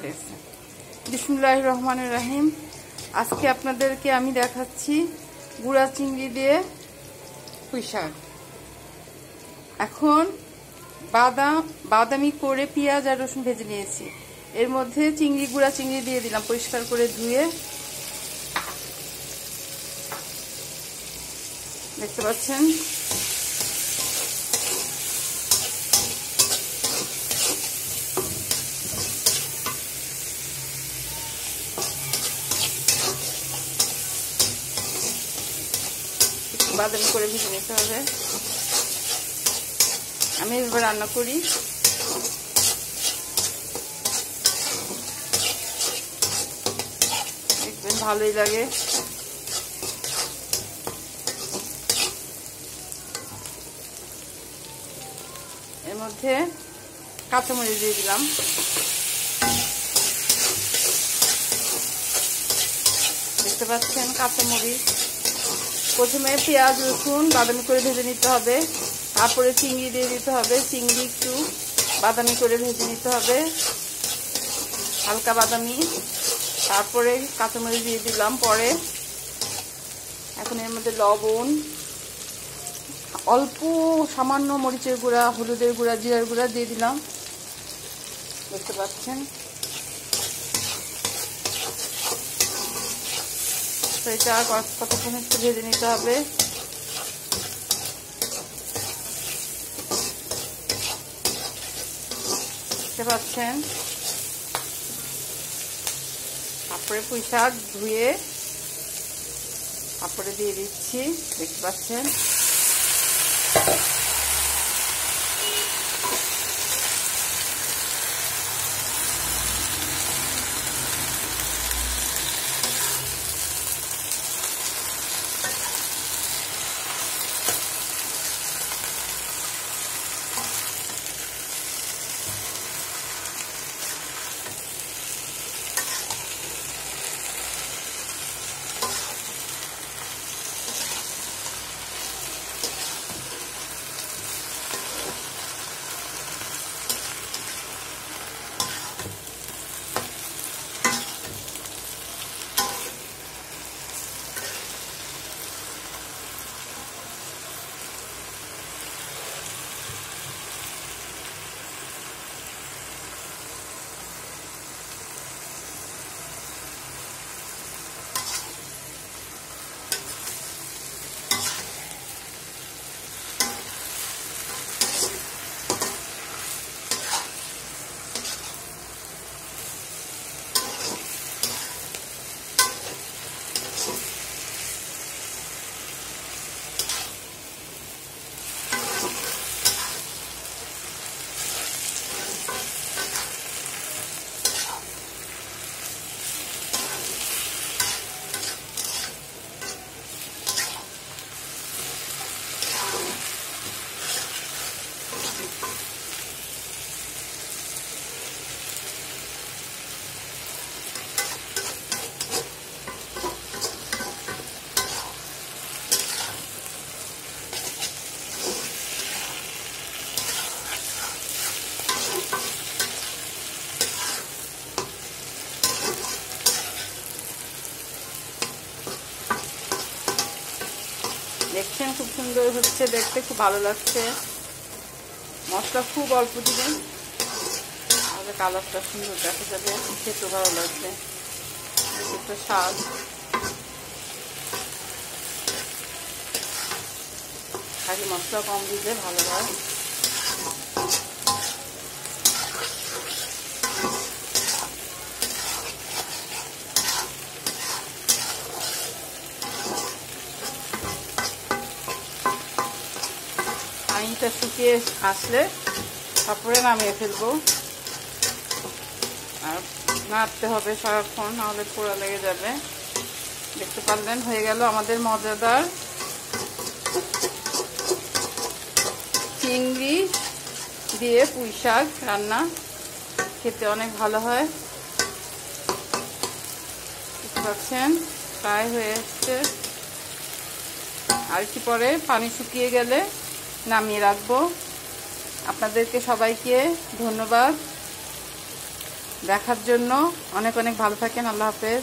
গেছে। বিসমিল্লাহির রহমানির রহিম। আজকে আপনাদেরকে আমি দেখাচ্ছি গুঁড়া চিংড়ি দিয়ে পুঁই শাক। এখন বাদামি করে পেঁয়াজ আর রসুন ভেজে নিয়েছি। এর মধ্যে গুঁড়া চিংড়ি দিয়ে দিলাম, পরিষ্কার করে ধুয়ে। দেখতে পাচ্ছেন বাদামি করে ভেজে নিতে হবে। আমি এবার রান্না করি। দেখবেন ভালোই লাগে। এর মধ্যে কাঁচামরিচ দিয়ে দিলাম। দেখতে পাচ্ছেন কাঁচামরিচ। প্রথমে পেঁয়াজ রসুন বাদামি করে ভেজে নিতে হবে, তারপরে চিংড়ি দিয়ে দিতে হবে। চিংড়ি একটু বাদামি করে ভেজে নিতে হবে, হালকা বাদামি। তারপরে কাঁচামরিচ দিয়ে দিলাম পরে। এখন এর মধ্যে লবণ, অল্প সামান্য মরিচের গুঁড়া, হলুদের গুঁড়া, জিরার গুঁড়া দিয়ে দিলাম। দেখতে পাচ্ছেন এটা কতক্ষণ একটু ভেজে নিতে হবে। দেখতে পাচ্ছেন। তারপরে পুঁই শাক ধুয়ে তারপরে দিয়ে দিচ্ছি। দেখতে পাচ্ছেন দেখছেন খুব সুন্দর হচ্ছে, দেখতে খুব ভালো লাগছে। মশলা খুব অল্প দিবেন, তাহলে কালারটা সুন্দর দেখা যাবে, খেতে ভালো লাগবে। একটা স্বাদ। খালি মশলা কম দিলে ভালো হয়। পানিটা শুকিয়ে আসলে তারপরে নামিয়ে ফেলবো। আর নাড়তে হবে সারাক্ষণ, নাহলে পোড়া লেগে যাবে। দেখতে পারলেন হয়ে গেল আমাদের মজাদার চিংড়ি দিয়ে পুঁই শাক রান্না। খেতে অনেক ভালো হয়। দেখতে পাচ্ছেন প্রায় হয়ে এসছে। আর একটু পরে পানি শুকিয়ে গেলে নামিয়ে রাখবো। আপনাদেরকে সবাইকে ধন্যবাদ। দেখার জন্য অনেক অনেক ভালো থাকেন। আল্লাহ হাফেজ।